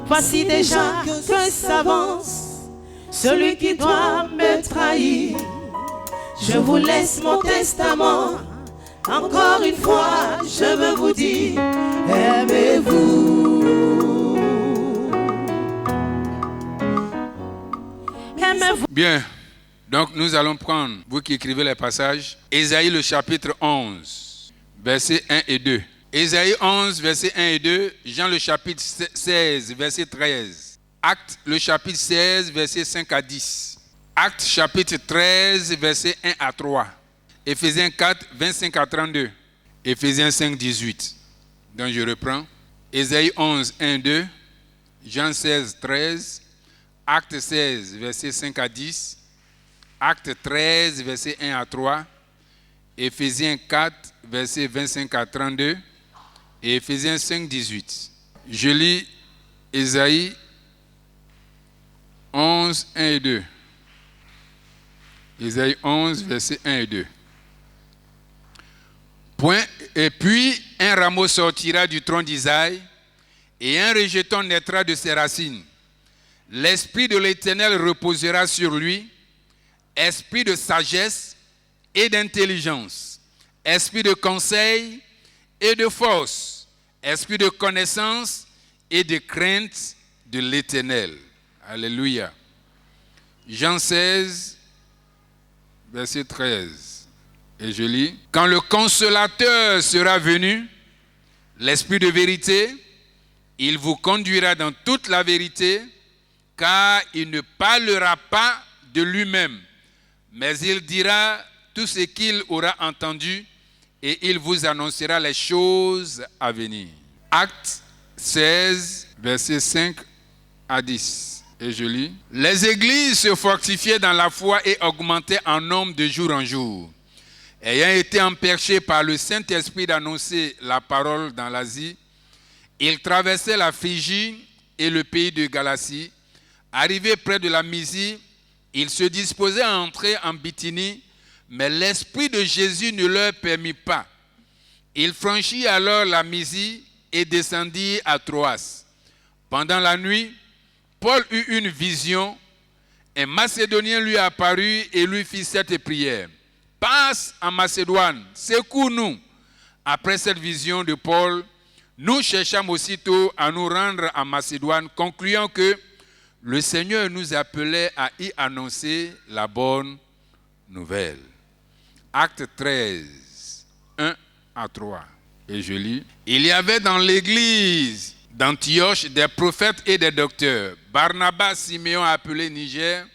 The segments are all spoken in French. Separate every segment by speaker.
Speaker 1: Voici déjà que s'avance celui qui doit me trahir. Je vous laisse mon testament. Encore une fois, je veux vous dire, aimez-vous. Aimez-vous.
Speaker 2: Bien, donc nous allons prendre, vous qui écrivez les passages, Ésaïe le chapitre 11, versets 1 et 2. Ésaïe 11, versets 1 et 2, Jean le chapitre 16, verset 13. Actes le chapitre 16, versets 5 à 10. Actes chapitre 13, versets 1 à 3. Éphésiens 4, 25 à 32. Éphésiens 5, 18. Donc je reprends. Ésaïe 11, 1, 2. Jean 16, 13. Acte 16, versets 5 à 10. Acte 13, versets 1 à 3. Éphésiens 4, versets 25 à 32. Et Éphésiens 5, 18. Je lis Ésaïe 11, 1 et 2. Ésaïe 11, versets 1 et 2. Et puis un rameau sortira du tronc d'Isaïe, et un rejeton naîtra de ses racines. L'esprit de l'Éternel reposera sur lui, esprit de sagesse et d'intelligence, esprit de conseil et de force, esprit de connaissance et de crainte de l'Éternel. Alléluia. Jean 16, verset 13. Et je lis. Quand le consolateur sera venu, l'esprit de vérité, il vous conduira dans toute la vérité, car il ne parlera pas de lui-même, mais il dira tout ce qu'il aura entendu et il vous annoncera les choses à venir. Acte 16, versets 5 à 10. Et je lis. Les églises se fortifiaient dans la foi et augmentaient en nombre de jour en jour. Ayant été emperchés par le Saint-Esprit d'annoncer la parole dans l'Asie, ils traversaient la Phrygie et le pays de Galatie. Arrivés près de la Mysie, ils se disposaient à entrer en Bithynie, mais l'Esprit de Jésus ne leur permit pas. Ils franchirent alors la Mysie et descendirent à Troas. Pendant la nuit, Paul eut une vision. Un Macédonien lui apparut et lui fit cette prière. Passe en Macédoine, secours-nous. Après cette vision de Paul, nous cherchâmes aussitôt à nous rendre en Macédoine, concluant que le Seigneur nous appelait à y annoncer la bonne nouvelle. Acte 13, 1 à 3. Et je lis. Il y avait dans l'église d'Antioche des prophètes et des docteurs. Barnabas, Siméon appelé Niger,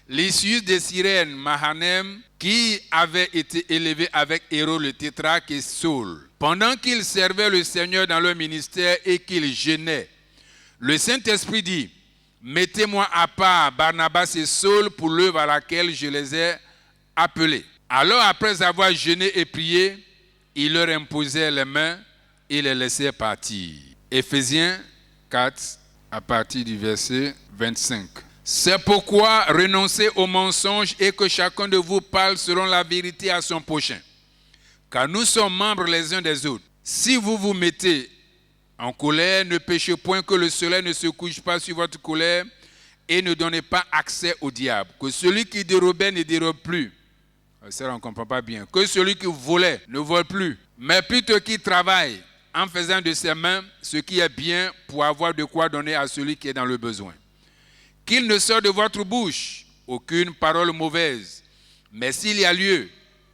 Speaker 2: Lysius de Cyrène, Mahanem, qui avait été élevé avec Hérode le tétrarque et Saul. Pendant qu'ils servaient le Seigneur dans leur ministère et qu'ils jeûnaient, le Saint-Esprit dit, mettez-moi à part Barnabas et Saul pour l'œuvre à laquelle je les ai appelés. Alors, après avoir jeûné et prié, il leur imposait les mains et les laissait partir. Éphésiens 4, à partir du verset 25. C'est pourquoi renoncez aux mensonges et que chacun de vous parle selon la vérité à son prochain. Car nous sommes membres les uns des autres. Si vous vous mettez en colère, ne péchez point, que le soleil ne se couche pas sur votre colère et ne donnez pas accès au diable. Que celui qui dérobait ne dérobe plus. Ça, on ne comprend pas bien. Que celui qui volait ne vole plus. Mais plutôt qu'il travaille en faisant de ses mains ce qui est bien pour avoir de quoi donner à celui qui est dans le besoin. Qu'il ne sorte de votre bouche aucune parole mauvaise, mais s'il y a lieu,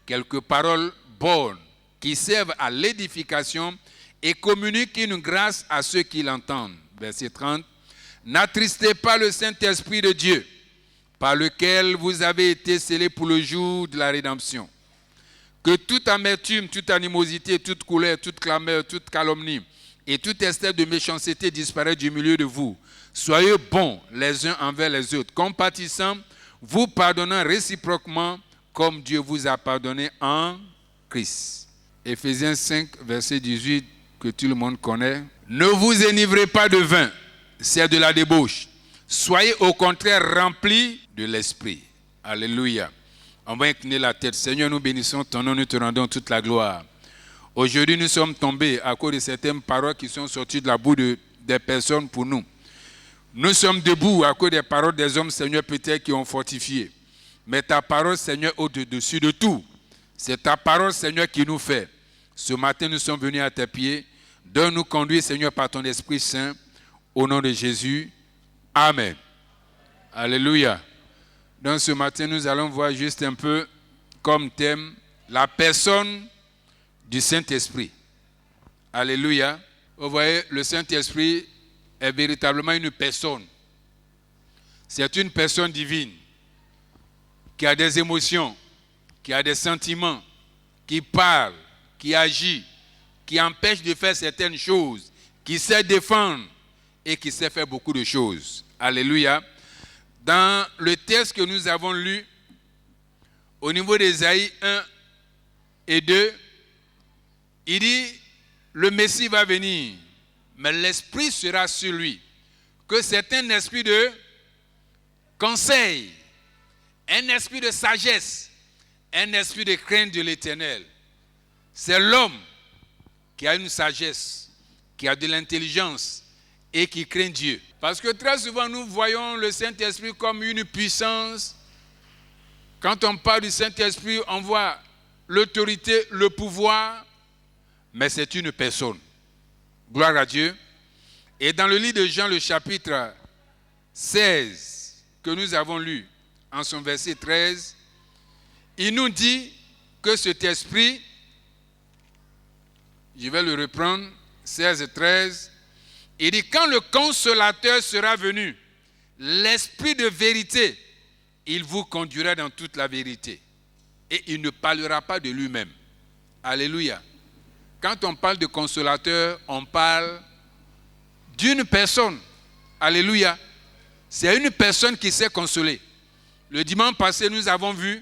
Speaker 2: quelques paroles bonnes qui servent à l'édification et communiquent une grâce à ceux qui l'entendent. Verset 30. N'attristez pas le Saint-Esprit de Dieu, par lequel vous avez été scellés pour le jour de la rédemption. Que toute amertume, toute animosité, toute colère, toute clameur, toute calomnie et toute espèce de méchanceté disparaissent du milieu de vous. Soyez bons les uns envers les autres, compatissants, vous pardonnant réciproquement comme Dieu vous a pardonné en Christ. Éphésiens 5, verset 18, que tout le monde connaît. Ne vous enivrez pas de vin, c'est de la débauche. Soyez au contraire remplis de l'esprit. Alléluia. On va incliner la tête. Seigneur, nous bénissons ton nom, nous te rendons toute la gloire. Aujourd'hui, nous sommes tombés à cause de certaines paroles qui sont sorties de la bouche des personnes pour nous. Nous sommes debout à cause des paroles des hommes, Seigneur, peut-être qui ont fortifié. Mais ta parole, Seigneur, au-dessus de tout. C'est ta parole, Seigneur, qui nous fait. Ce matin, nous sommes venus à tes pieds. Donne-nous conduire, Seigneur, par ton Esprit Saint. Au nom de Jésus. Amen. Alléluia. Donc ce matin, nous allons voir juste un peu comme thème la personne du Saint-Esprit. Alléluia. Vous voyez, le Saint-Esprit est véritablement une personne. C'est une personne divine qui a des émotions, qui a des sentiments, qui parle, qui agit, qui empêche de faire certaines choses, qui sait défendre et qui sait faire beaucoup de choses. Alléluia. Dans le texte que nous avons lu, au niveau d'Ésaïe 1 et 2, il dit, le Messie va venir, mais l'Esprit sera sur lui. Que c'est un esprit de conseil, un esprit de sagesse, un esprit de crainte de l'Éternel. C'est l'homme qui a une sagesse, qui a de l'intelligence et qui craint Dieu. Parce que très souvent, nous voyons le Saint-Esprit comme une puissance. Quand on parle du Saint-Esprit, on voit l'autorité, le pouvoir, mais c'est une personne. Gloire à Dieu. Et dans le livre de Jean, le chapitre 16, que nous avons lu, en son verset 13, il nous dit que cet esprit, je vais le reprendre, 16 et 13, il dit, quand le consolateur sera venu, l'esprit de vérité, il vous conduira dans toute la vérité. Et il ne parlera pas de lui-même. Alléluia. Quand on parle de consolateur, on parle d'une personne. Alléluia. C'est une personne qui sait consoler. Le dimanche passé, nous avons vu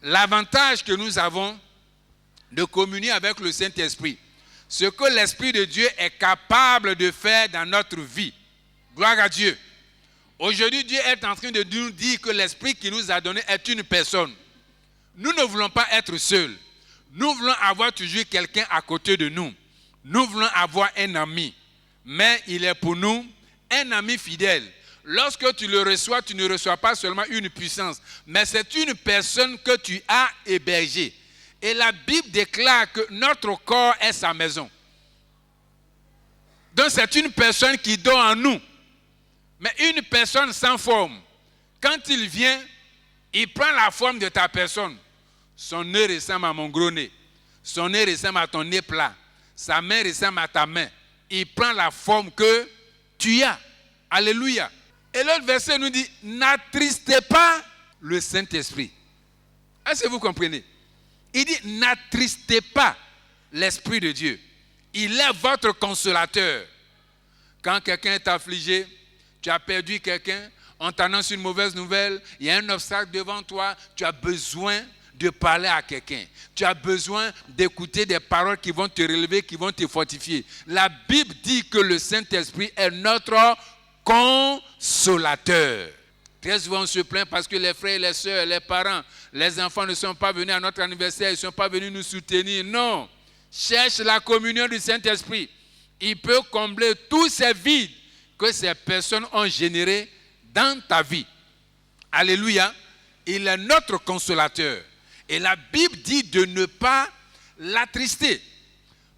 Speaker 2: l'avantage que nous avons de communier avec le Saint-Esprit. Ce que l'Esprit de Dieu est capable de faire dans notre vie. Gloire à Dieu. Aujourd'hui, Dieu est en train de nous dire que l'Esprit qu'il nous a donné est une personne. Nous ne voulons pas être seuls. Nous voulons avoir toujours quelqu'un à côté de nous. Nous voulons avoir un ami. Mais il est pour nous un ami fidèle. Lorsque tu le reçois, tu ne reçois pas seulement une puissance, mais c'est une personne que tu as hébergée. Et la Bible déclare que notre corps est sa maison. Donc c'est une personne qui dort en nous. Mais une personne sans forme, quand il vient, il prend la forme de ta personne. Son nez ressemble à mon gros nez. Son nez ressemble à ton nez plat. Sa main ressemble à ta main. Il prend la forme que tu as. Alléluia. Et l'autre verset nous dit, n'attristez pas le Saint-Esprit. Est-ce que vous comprenez? Il dit, n'attristez pas l'Esprit de Dieu. Il est votre consolateur. Quand quelqu'un est affligé, tu as perdu quelqu'un, on t'annonce une mauvaise nouvelle, il y a un obstacle devant toi, tu as besoin de parler à quelqu'un. Tu as besoin d'écouter des paroles qui vont te relever, qui vont te fortifier. La Bible dit que le Saint-Esprit est notre consolateur. Très souvent, on se plaint parce que les frères et les sœurs, les parents, les enfants ne sont pas venus à notre anniversaire, ils ne sont pas venus nous soutenir. Non. Cherche la communion du Saint-Esprit. Il peut combler tous ces vides que ces personnes ont générés dans ta vie. Alléluia. Il est notre consolateur. Et la Bible dit de ne pas l'attrister.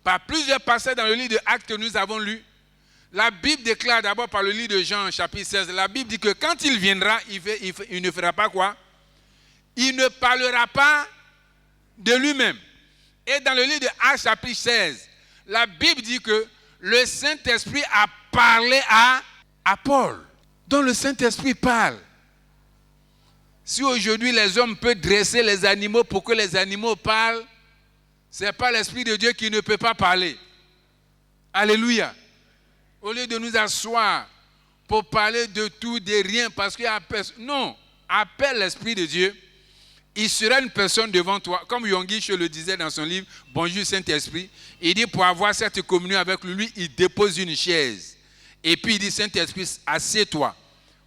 Speaker 2: Par plusieurs passages dans le livre de Actes que nous avons lu, la Bible déclare d'abord par le livre de Jean, chapitre 16, la Bible dit que quand il viendra, il ne fera pas quoi? Il ne parlera pas de lui-même. Et dans le livre de Actes, chapitre 16, la Bible dit que le Saint-Esprit a parlé à Paul. Donc le Saint-Esprit parle. Si aujourd'hui les hommes peuvent dresser les animaux pour que les animaux parlent, ce n'est pas l'Esprit de Dieu qui ne peut pas parler. Alléluia. Au lieu de nous asseoir pour parler de tout, de rien, parce qu'il y a personne. Non, appelle l'Esprit de Dieu. Il sera une personne devant toi. Comme Yonggi le disait dans son livre, Bonjour Saint-Esprit. Il dit pour avoir cette communion avec lui, il dépose une chaise. Et puis il dit, Saint-Esprit, assieds-toi.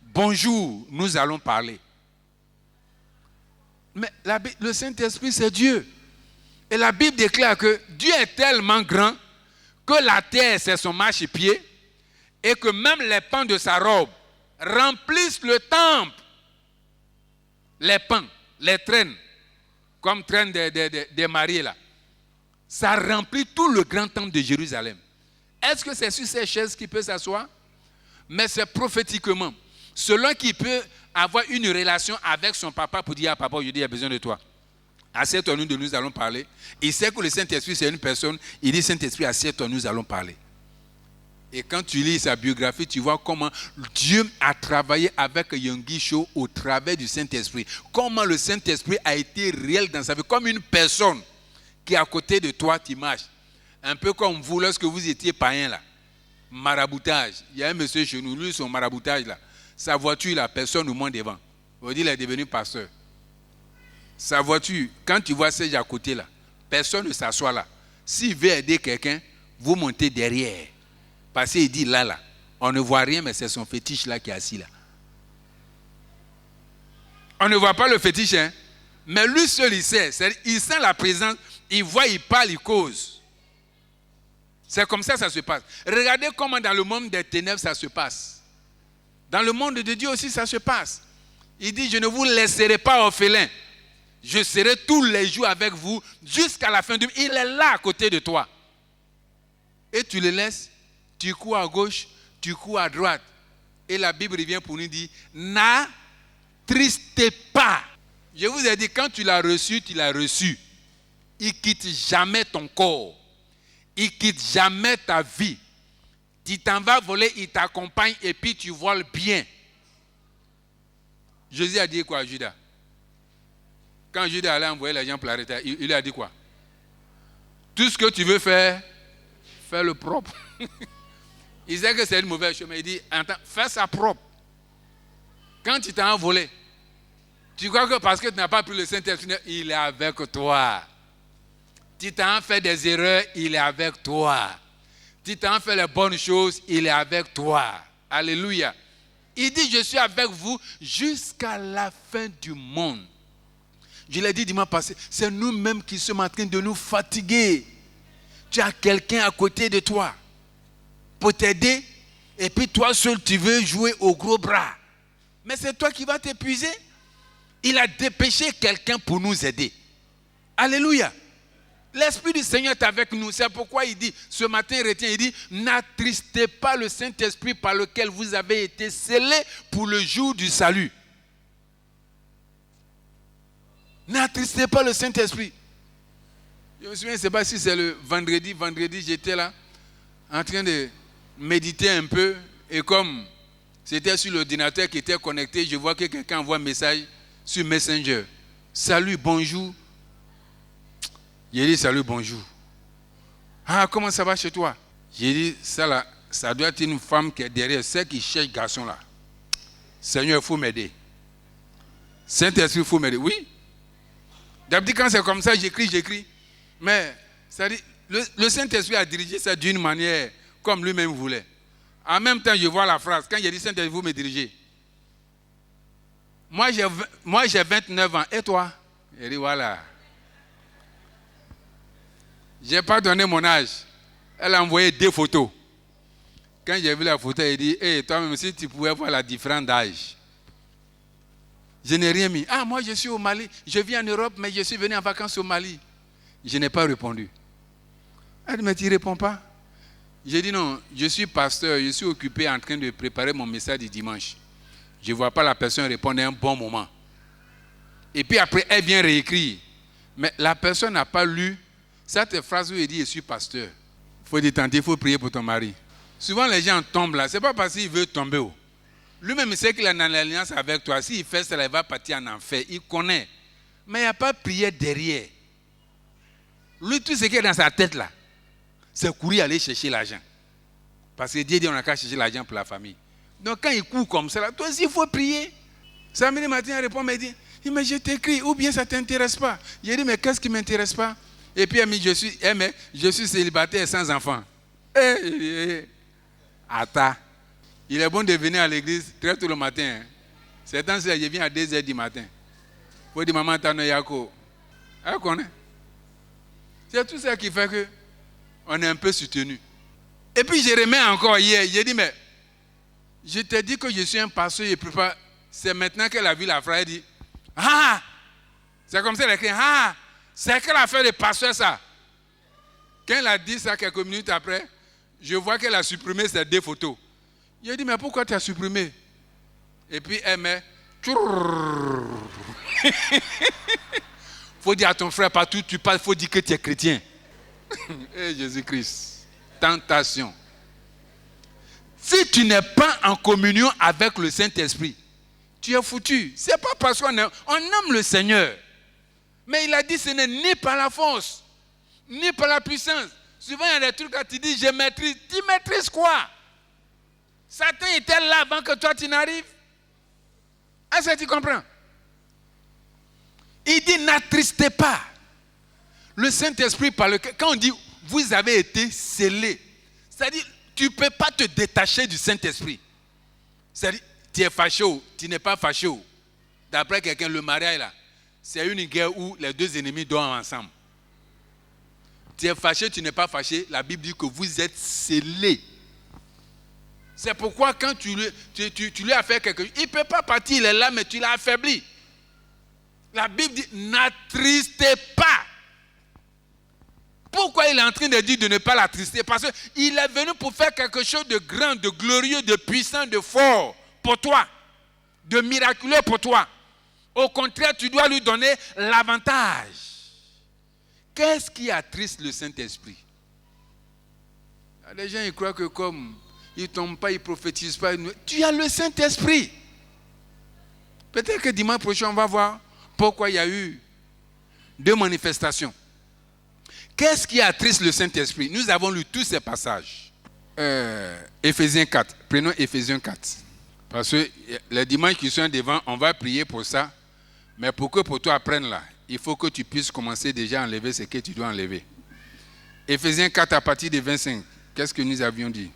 Speaker 2: Bonjour, nous allons parler. Mais le Saint-Esprit, c'est Dieu. Et la Bible déclare que Dieu est tellement grand que la terre, c'est son marchepied, et que même les pans de sa robe remplissent le temple. Les pans, les traînes, comme traîne des mariés là. Ça remplit tout le grand temple de Jérusalem. Est-ce que c'est sur ces chaises qu'il peut s'asseoir? Mais c'est prophétiquement. Selon qui peut avoir une relation avec son papa pour dire, ah, papa, aujourd'hui, il a besoin de toi. Assieds-toi, nous allons parler. Il sait que le Saint-Esprit, c'est une personne. Il dit, Saint-Esprit, assieds-toi, nous allons parler. Et quand tu lis sa biographie, tu vois comment Dieu a travaillé avec Yonggi Cho au travers du Saint-Esprit. Comment le Saint-Esprit a été réel dans sa vie. Comme une personne qui est à côté de toi, tu marches. Un peu comme vous, lorsque vous étiez païen là. Maraboutage. Il y a un monsieur chez nous, lui, son maraboutage là. Sa voiture, la personne au moins devant. On dit qu'il est devenu pasteur. Sa voiture, quand tu vois Serge à côté là, personne ne s'assoit là. S'il veut aider quelqu'un, vous montez derrière. Parce qu'il dit là, on ne voit rien, mais c'est son fétiche là qui est assis là. On ne voit pas le fétiche, hein? Mais lui seul, il sait. Il sent la présence, il voit, il parle, il cause. C'est comme ça que ça se passe. Regardez comment dans le monde des ténèbres ça se passe. Dans le monde de Dieu aussi, ça se passe. Il dit, je ne vous laisserai pas orphelin. Je serai tous les jours avec vous jusqu'à la fin du monde. Il est là à côté de toi. Et tu le laisses, tu cours à gauche, tu cours à droite. Et la Bible revient pour nous dire, n'attristez pas. Je vous ai dit, quand tu l'as reçu, tu l'as reçu. Il ne quitte jamais ton corps. Il ne quitte jamais ta vie. Tu t'en vas voler, il t'accompagne et puis tu voles bien. Jésus a dit quoi à Judas? Quand Judas allait envoyer les gens pour l'arrêter, il lui a dit quoi? Tout ce que tu veux faire, fais le propre. Il sait que c'est une mauvaise chose, mais il dit, attends, fais ça propre. Quand tu t'en as volé, tu crois que parce que tu n'as pas pris le Saint-Esprit, il est avec toi. Tu t'en fait des erreurs, il est avec toi. Tu t'en fais les bonnes choses, il est avec toi. Alléluia. Il dit, je suis avec vous jusqu'à la fin du monde. Je l'ai dit dimanche passé, c'est nous-mêmes qui sommes en train de nous fatiguer. Tu as quelqu'un à côté de toi pour t'aider, et puis toi seul, tu veux jouer au gros bras. Mais c'est toi qui vas t'épuiser. Il a dépêché quelqu'un pour nous aider. Alléluia. L'Esprit du Seigneur est avec nous. C'est pourquoi il dit, ce matin, il retient, il dit, n'attristez pas le Saint-Esprit par lequel vous avez été scellés pour le jour du salut. N'attristez pas le Saint-Esprit. Je me souviens, je ne sais pas si c'est le vendredi. Vendredi, j'étais là, en train de méditer un peu. Et comme c'était sur l'ordinateur qui était connecté, je vois que quelqu'un envoie un message sur Messenger. Salut, bonjour. J'ai dit salut, bonjour. Ah, comment ça va chez toi? J'ai dit, ça là, ça doit être une femme qui est derrière, celle qui cherche garçon là. Seigneur, il faut m'aider. Saint-Esprit, il faut m'aider. Oui. D'habitude, quand c'est comme ça, j'écris. Mais, ça dit, le Saint-Esprit a dirigé ça d'une manière comme lui-même voulait. En même temps, je vois la phrase. Quand j'ai dit Saint-Esprit, vous me dirigez. Moi, j'ai 29 ans. Et toi? Il dit, voilà. Je n'ai pas donné mon âge. Elle a envoyé 2 photos. Quand j'ai vu la photo, elle dit, hey, toi-même, si tu pouvais voir la différence d'âge. Je n'ai rien mis. Ah, moi, je suis au Mali. Je vis en Europe, mais je suis venu en vacances au Mali. Je n'ai pas répondu. Elle dit, mais tu ne réponds pas? J'ai dit, non, je suis pasteur. Je suis occupé en train de préparer mon message du dimanche. Je ne vois pas la personne répondre à un bon moment. Et puis après, elle vient réécrire. Mais la personne n'a pas lu cette phrase où il dit, je suis pasteur. Il faut détendre, il faut prier pour ton mari. Souvent, les gens tombent là. Ce n'est pas parce qu'il veut tomber. Lui-même, il sait qu'il est en alliance avec toi. S'il fait ça, il va partir en enfer. Il connaît. Mais il n'y a pas prière derrière. Lui, tout ce qui est dans sa tête là, c'est courir aller chercher l'argent. Parce que Dieu dit, on n'a qu'à chercher l'argent pour la famille. Donc, quand il court comme ça, là, toi aussi, il faut prier. Samedi matin, il répond, il dit, mais je t'écris, ou bien ça ne t'intéresse pas. J'ai dit, mais qu'est-ce qui ne m'intéresse pas? Et puis, elle me dit, je suis célibataire sans enfant. Attends. Il est bon de venir à l'église très tôt le matin. C'est temps que je viens à 2h du matin. Il Faut dire maman Tano Yako. Elle connaît. C'est tout ça qui fait que on est un peu soutenu. Et puis je remets encore hier, j'ai dit mais je t'ai dit que je suis un pasteur, je ne peux pas. C'est maintenant qu'elle a vu la frère, elle dit ah, c'est comme ça elle a écrit ah, c'est quelle affaire de pasteur ça. Quand elle a dit ça quelques minutes après, je vois qu'elle a supprimé ces 2 photos. J'ai dit mais pourquoi tu as supprimé? Et puis elle met faut dire à ton frère partout tu parles, faut dire que tu es chrétien. Et Jésus-Christ, tentation. Si tu n'es pas en communion avec le Saint-Esprit, tu es foutu. C'est pas parce qu'on aime le Seigneur. Mais il a dit ce n'est ni par la force, ni par la puissance. Souvent il y a des trucs quand tu dis je maîtrise. Tu maîtrises quoi? Satan était là avant que toi tu n'arrives. Est-ce que tu comprends? Il dit n'attristez pas le Saint-Esprit par lequel, quand on dit vous avez été scellés, c'est-à-dire tu ne peux pas te détacher du Saint-Esprit. C'est-à-dire tu es fâché ou tu n'es pas fâché. D'après quelqu'un, le mariage là, c'est une guerre où les 2 ennemis dorment ensemble. Tu es fâché, tu n'es pas fâché, la Bible dit que vous êtes scellés. C'est pourquoi quand tu lui as fait quelque chose, il ne peut pas partir, il est là, mais tu l'as affaibli. La Bible dit, n'attristez pas. Pourquoi il est en train de dire de ne pas l'attrister? Parce qu'il est venu pour faire quelque chose de grand, de glorieux, de puissant, de fort pour toi, de miraculeux pour toi. Au contraire, tu dois lui donner l'avantage. Qu'est-ce qui attriste le Saint-Esprit? Les gens ils croient que comme ils ne tombent pas, ils ne prophétisent pas, tu as le Saint-Esprit. Peut-être que dimanche prochain, on va voir pourquoi il y a eu 2 manifestations. Qu'est-ce qui attriste le Saint-Esprit? Nous avons lu tous ces passages. Éphésiens 4. Prenons Éphésiens 4. Parce que les dimanches qui sont devant, on va prier pour ça. Mais pour que pour toi apprenne là, il faut que tu puisses commencer déjà à enlever ce que tu dois enlever. Éphésiens 4 à partir de 25. Qu'est-ce que nous avions dit?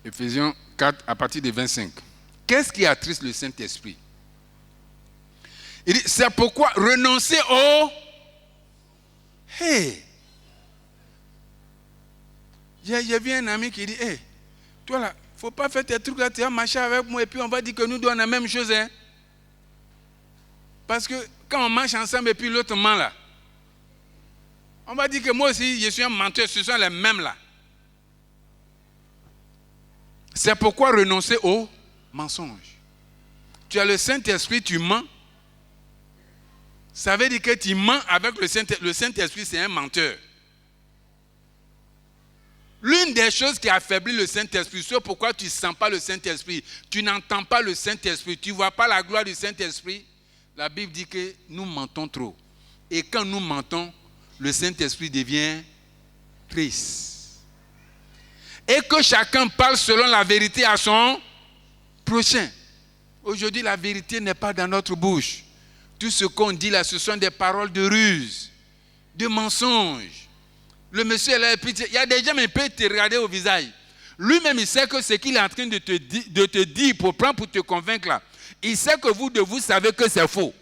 Speaker 2: Éphésiens 4 à partir de 25. Qu'est-ce qui attriste le Saint-Esprit? Il dit, c'est pourquoi renoncer au... Hey! J'ai vu un ami qui dit, hey, toi là, il ne faut pas faire tes trucs là, tu vas marcher avec moi et puis on va dire que nous deux on a la même chose. Hein? Parce que quand on marche ensemble et puis l'autre ment là, on va dire que moi aussi je suis un menteur, ce sont les mêmes là. C'est pourquoi renoncer au mensonge. Tu as le Saint-Esprit, tu mens. Ça veut dire que tu mens avec le Saint-Esprit. Le Saint-Esprit, c'est un menteur. L'une des choses qui affaiblit le Saint-Esprit, c'est pourquoi tu ne sens pas le Saint-Esprit, tu n'entends pas le Saint-Esprit, tu ne vois pas la gloire du Saint-Esprit. La Bible dit que nous mentons trop. Et quand nous mentons, le Saint-Esprit devient triste. Et que chacun parle selon la vérité à son prochain. Aujourd'hui, la vérité n'est pas dans notre bouche. Tout ce qu'on dit là, ce sont des paroles de ruse, de mensonges. Le monsieur est là, il y a des gens qui peuvent te regarder au visage. Lui-même, il sait que ce qu'il est en train de te dire pour prendre, pour te convaincre là, il sait que vous savez que c'est faux.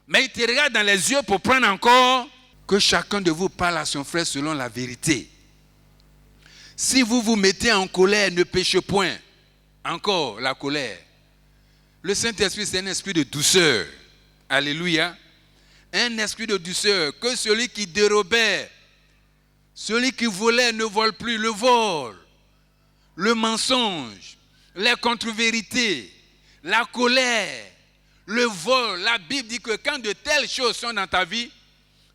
Speaker 2: Mais il te regarde dans les yeux pour prendre encore que chacun de vous parle à son frère selon la vérité. Si vous vous mettez en colère, ne péchez point. Encore la colère. Le Saint-Esprit, c'est un esprit de douceur. Alléluia. Un esprit de douceur. Que celui qui dérobait, celui qui volait ne vole plus. Le vol, le mensonge, les contre-vérités, la colère, le vol. La Bible dit que quand de telles choses sont dans ta vie,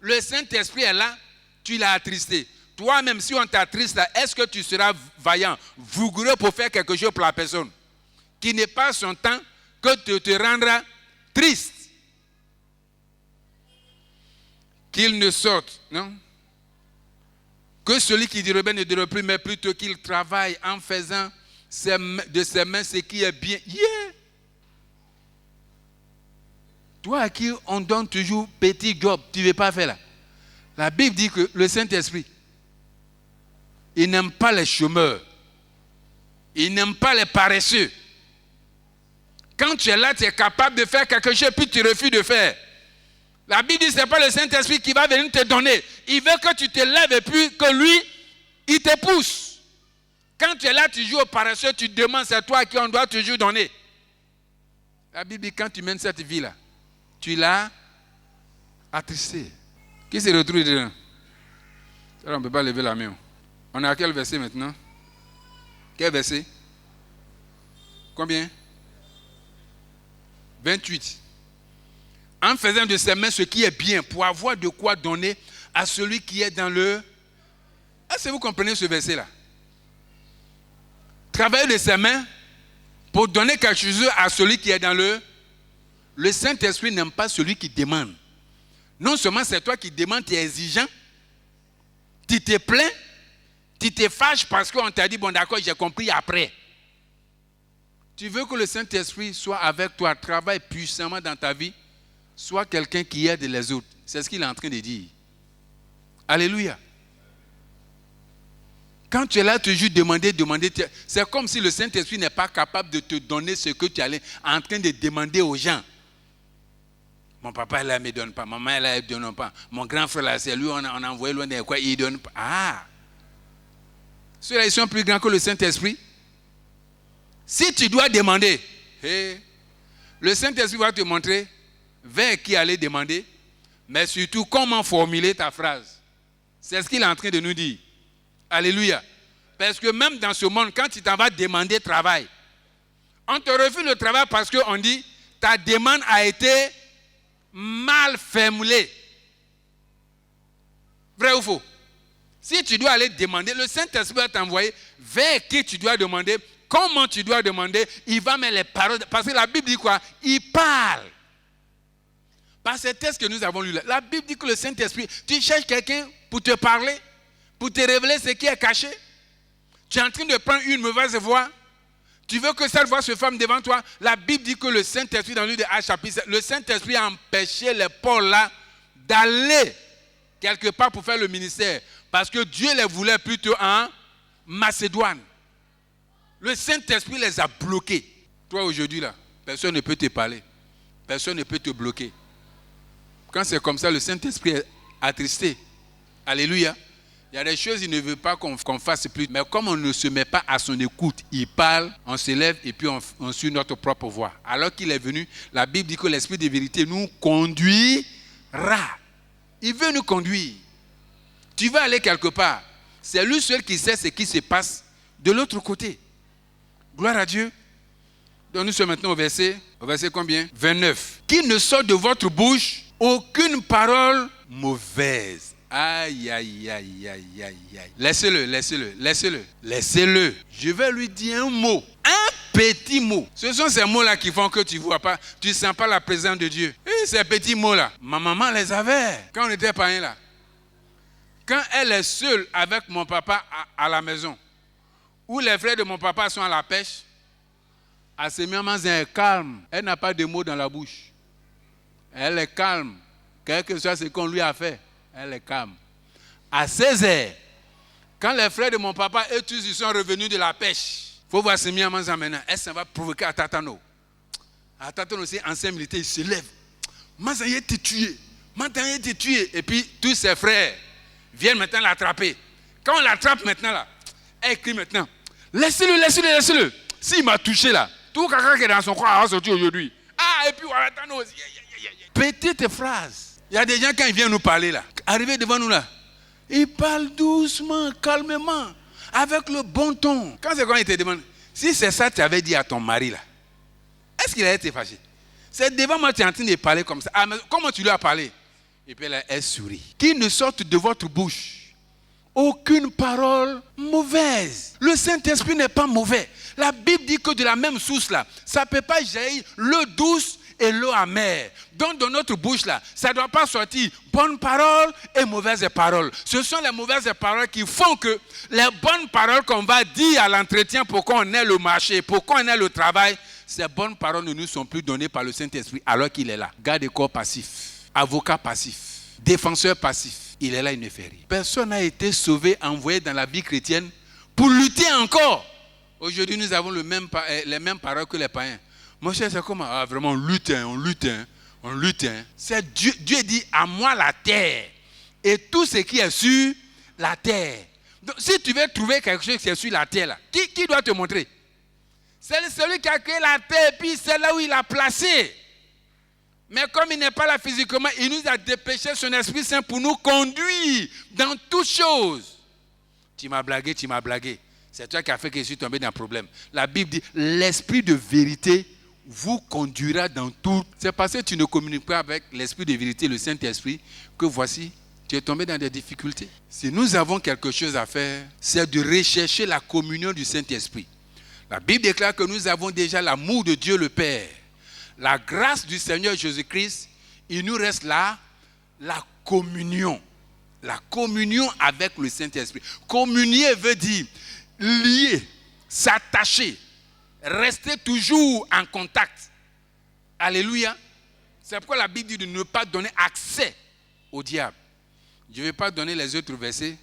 Speaker 2: le Saint-Esprit est là, tu l'as attristé. Toi-même, si on t'attriste là, est-ce que tu seras vaillant, vigoureux pour faire quelque chose pour la personne qui n'est pas son temps que te rendra triste? Qu'il ne sorte, non? Que celui qui dérobe ne dérobe plus, mais plutôt qu'il travaille en faisant de ses mains ce qui est bien. Yeah! Toi à qui on donne toujours petit job, tu ne veux pas faire là. La Bible dit que le Saint-Esprit, il n'aime pas les chômeurs. Il n'aime pas les paresseux. Quand tu es là, tu es capable de faire quelque chose, puis tu refuses de faire. La Bible dit que ce n'est pas le Saint-Esprit qui va venir te donner. Il veut que tu te lèves et puis que lui, il te pousse. Quand tu es là, tu joues au paresseux, tu te demandes, c'est toi à qui on doit toujours donner. La Bible dit, quand tu mènes cette vie-là, tu l'as attristé. Qui se retrouve dedans? Alors on ne peut pas lever la main. On est à quel verset maintenant? Quel verset? Combien? 28. En faisant de ses mains ce qui est bien, pour avoir de quoi donner à celui qui est dans le... Est-ce que vous comprenez ce verset-là? Travailler de ses mains pour donner quelque chose à celui qui est dans le... Le Saint-Esprit n'aime pas celui qui demande. Non seulement c'est toi qui demandes, tu es exigeant, tu te plains, tu te fâches parce qu'on t'a dit, bon d'accord, j'ai compris après. Tu veux que le Saint-Esprit soit avec toi, travaille puissamment dans ta vie, soit quelqu'un qui aide les autres. C'est ce qu'il est en train de dire. Alléluia. Quand tu es là, toujours demander, c'est comme si le Saint-Esprit n'est pas capable de te donner ce que tu es en train de demander aux gens. Mon papa, là, ne me donne pas. Maman, là, ne me donne pas. Mon grand frère, là, c'est lui, on a envoyé loin de quoi, il ne donne pas. Ah! Ceux-là, ils sont plus grands que le Saint-Esprit. Si tu dois demander, le Saint-Esprit va te montrer vers qui aller demander, mais surtout comment formuler ta phrase. C'est ce qu'il est en train de nous dire. Alléluia. Parce que même dans ce monde, quand tu t'en vas demander travail, on te refuse le travail parce qu'on dit ta demande a été mal formulée. Vrai ou faux? Si tu dois aller demander, le Saint-Esprit va t'envoyer vers qui tu dois demander, comment tu dois demander, il va mettre les paroles. Parce que la Bible dit quoi? Il parle. Par ces textes que nous avons lus là, la Bible dit que le Saint-Esprit, tu cherches quelqu'un pour te parler, pour te révéler ce qui est caché. Tu es en train de prendre une mauvaise voie. Tu veux que cette voix se forme devant toi. La Bible dit que le Saint-Esprit, dans le livre de Actes chapitre 7, le Saint-Esprit a empêché les Paul là d'aller quelque part pour faire le ministère. Parce que Dieu les voulait plutôt en Macédoine. Le Saint-Esprit les a bloqués. Toi aujourd'hui là, personne ne peut te parler. Personne ne peut te bloquer. Quand c'est comme ça, le Saint-Esprit est attristé. Alléluia. Il y a des choses qu'il ne veut pas qu'on fasse plus. Mais comme on ne se met pas à son écoute, il parle, on se lève et puis on suit notre propre voie. Alors qu'il est venu, la Bible dit que l'Esprit de vérité nous conduira. Il veut nous conduire. Tu vas aller quelque part. C'est lui seul qui sait ce qui se passe de l'autre côté. Gloire à Dieu. Donc nous sommes maintenant au verset combien? 29. Qu'il ne sorte de votre bouche aucune parole mauvaise. Aïe, aïe, aïe, aïe, aïe, aïe. Laissez-le. Je vais lui dire un mot. Un petit mot. Ce sont ces mots-là qui font que tu ne vois pas, tu ne sens pas la présence de Dieu. Et ces petits mots-là, ma maman les avait quand on était païens là. Quand elle est seule avec mon papa à la maison, où les frères de mon papa sont à la pêche, à ce moment, elle est calme. Elle n'a pas de mots dans la bouche. Elle est calme. Quel que soit ce qu'on lui a fait, elle est calme. À 16h, quand les frères de mon papa et tous ils sont revenus de la pêche, il faut voir ce maintenant. Elle s'en va provoquer Atatano. Atatano, c'est ancien militaire, il se lève. Mazan, il était tué. Et puis, tous ses frères viennent maintenant l'attraper. Quand on l'attrape maintenant, là, elle crie maintenant. Laissez-le. S'il m'a touché là, tout quelqu'un qui est dans son corps a sorti aujourd'hui. Ah, et puis voilà, aussi. Petite phrase. Il y a des gens quand ils viennent nous parler là, arrivés devant nous là, ils parlent doucement, calmement, avec le bon ton. Quand ils te demandent, si c'est ça que tu avais dit à ton mari là, est-ce qu'il a été fâché? C'est devant moi que tu es en train de parler comme ça. Ah, mais comment tu lui as parlé? Et puis elle sourit. Qu'il ne sorte de votre bouche aucune parole mauvaise. Le Saint-Esprit n'est pas mauvais. La Bible dit que de la même source là, ça ne peut pas jaillir l'eau douce et l'eau amère. Donc dans notre bouche là, ça ne doit pas sortir bonnes paroles et mauvaises paroles. Ce sont les mauvaises paroles qui font que les bonnes paroles qu'on va dire à l'entretien pour qu'on ait le marché, pour qu'on ait le travail, ces bonnes paroles ne nous sont plus données par le Saint-Esprit alors qu'il est là. Garde-corps passif, avocat passif, défenseur passif. Il est là, il ne fait rien. Personne n'a été sauvé, envoyé dans la vie chrétienne pour lutter encore. Aujourd'hui, nous avons les mêmes paroles que les païens. Mon cher, c'est comment? Ah, vraiment, on lutte. On lutte. Hein. C'est Dieu. Dieu dit, à moi la terre et tout ce qui est sur la terre. Donc, si tu veux trouver quelque chose qui est sur la terre, là, qui doit te montrer? C'est celui qui a créé la terre, et puis c'est là où il a placé. Mais comme il n'est pas là physiquement, il nous a dépêché son Esprit Saint pour nous conduire dans toutes choses. Tu m'as blagué. C'est toi qui as fait que je suis tombé dans le problème. La Bible dit, l'Esprit de vérité vous conduira dans tout. C'est parce que tu ne communiques pas avec l'Esprit de vérité, le Saint-Esprit, que voici, tu es tombé dans des difficultés. Si nous avons quelque chose à faire, c'est de rechercher la communion du Saint-Esprit. La Bible déclare que nous avons déjà l'amour de Dieu le Père. La grâce du Seigneur Jésus-Christ, il nous reste là la communion. La communion avec le Saint-Esprit. Communier veut dire lier, s'attacher, rester toujours en contact. Alléluia. C'est pourquoi la Bible dit de ne pas donner accès au diable. Je ne vais pas donner les autres versets.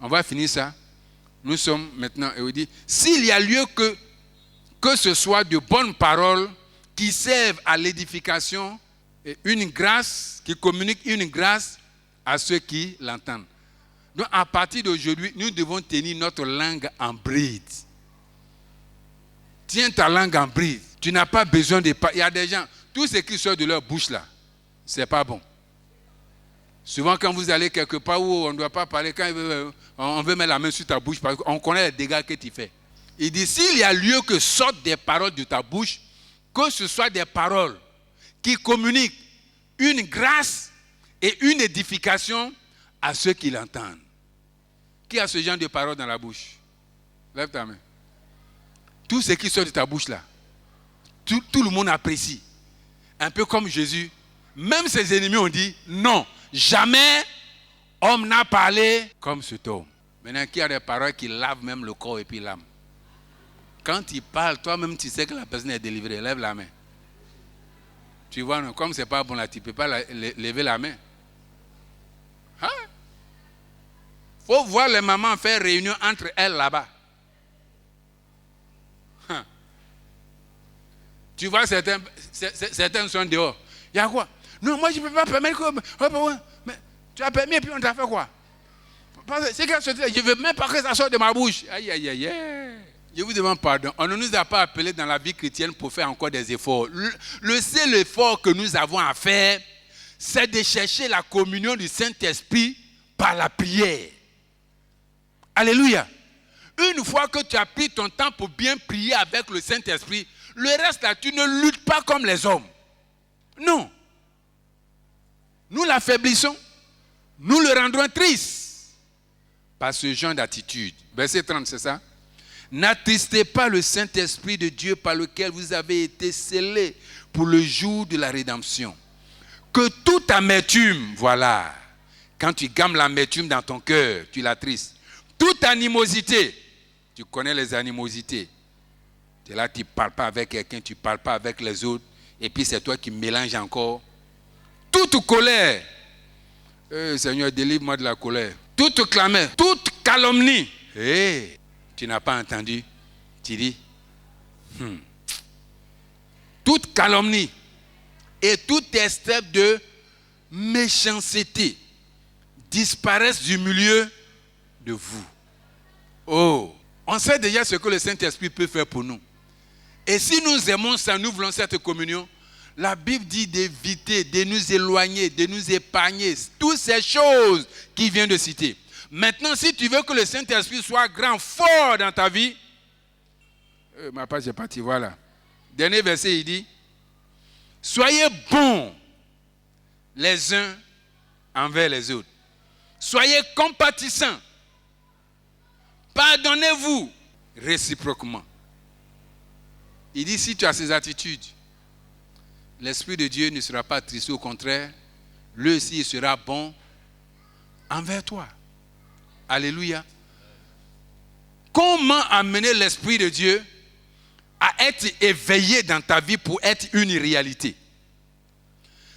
Speaker 2: On va finir ça. Nous sommes maintenant, et on dit, s'il y a lieu que ce soit de bonnes paroles qui servent à l'édification, et une grâce, qui communique une grâce à ceux qui l'entendent. Donc à partir d'aujourd'hui, nous devons tenir notre langue en bride. Tiens ta langue en bride. Tu n'as pas besoin de... Il y a des gens, tout ce qui sort de leur bouche là, c'est pas bon. Souvent quand vous allez quelque part où on ne doit pas parler, quand on veut mettre la main sur ta bouche, parce qu'on connaît les dégâts que tu fais. Il dit, s'il y a lieu que sortent des paroles de ta bouche, que ce soit des paroles qui communiquent une grâce et une édification à ceux qui l'entendent. Qui a ce genre de paroles dans la bouche? Lève ta main. Tout ce qui sort de ta bouche là, tout le monde apprécie. Un peu comme Jésus. Même ses ennemis ont dit, non, jamais homme n'a parlé comme cet homme. Maintenant, qui a des paroles qui lavent même le corps et puis l'âme? Quand il parle, toi-même, tu sais que la personne est délivrée. Lève la main. Tu vois, non, comme ce n'est pas bon là, tu ne peux pas lever la main. Hein? Faut voir les mamans faire réunion entre elles là-bas. Hein? Tu vois, certains sont dehors. Il y a quoi? Non, moi je ne peux pas permettre que... Mais tu as permis et puis on t'a fait quoi? C'est que je ne veux même pas que ça sorte de ma bouche. Aïe, aïe, aïe, aïe. Je vous demande pardon. On ne nous a pas appelés dans la vie chrétienne pour faire encore des efforts. Le seul effort que nous avons à faire, c'est de chercher la communion du Saint-Esprit par la prière. Alléluia. Une fois que tu as pris ton temps pour bien prier avec le Saint-Esprit, le reste là, tu ne luttes pas comme les hommes. Non. Nous l'affaiblissons. Nous le rendrons triste par ce genre d'attitude. Verset 30, c'est ça? N'attristez pas le Saint-Esprit de Dieu par lequel vous avez été scellés pour le jour de la rédemption. Que toute amertume, voilà, quand tu gammes l'amertume dans ton cœur, tu l'attristes. Toute animosité, tu connais les animosités. Tu es là, tu ne parles pas avec quelqu'un, tu ne parles pas avec les autres, et puis c'est toi qui mélanges encore. Toute colère, Seigneur, délivre-moi de la colère. Toute clameur, toute calomnie. Tu n'as pas entendu, tu dis, toute calomnie et tout espèce de méchanceté disparaissent du milieu de vous. Oh, on sait déjà ce que le Saint-Esprit peut faire pour nous. Et si nous aimons ça, nous voulons cette communion, la Bible dit d'éviter, de nous éloigner, de nous épargner toutes ces choses qu'il vient de citer. Maintenant, si tu veux que le Saint-Esprit soit grand, fort dans ta vie, ma page est partie, voilà. Dernier verset, il dit, soyez bons les uns envers les autres. Soyez compatissants. Pardonnez-vous réciproquement. Il dit, si tu as ces attitudes, l'Esprit de Dieu ne sera pas triste, au contraire, lui aussi il sera bon envers toi. Alléluia. Comment amener l'Esprit de Dieu à être éveillé dans ta vie pour être une réalité?